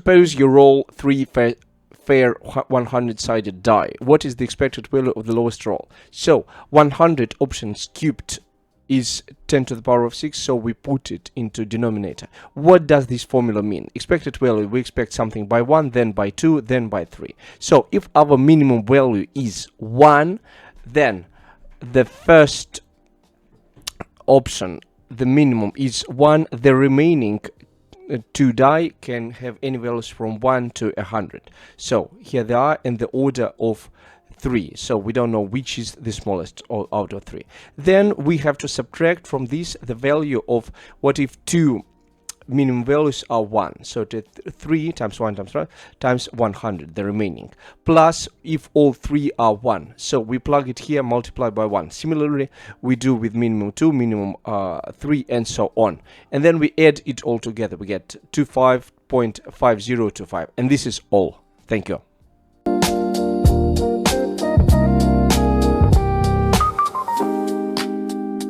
Suppose you roll 3 fair 100-sided die. What is the expected value of the lowest roll? So 100 options cubed is 10 to the power of 6, so we put it into denominator. What does this formula mean? Expected value, we expect something by 1, then by 2, then by 3. So if our minimum value is 1, then the first option, the minimum is 1, the remaining 2 die can have any values from 1 to 100. So here they are in the order of 3, so we don't know which is the smallest out of 3. Then we have to subtract from this the value of what if 2 minimum values are 1, so 3 times 1 times 100, the remaining, plus if all 3 are 1, so we plug it here, multiply by 1. Similarly we do with minimum 2, minimum 3, and so on, and then we add it all together. We get 25.5025, and this is all. Thank you.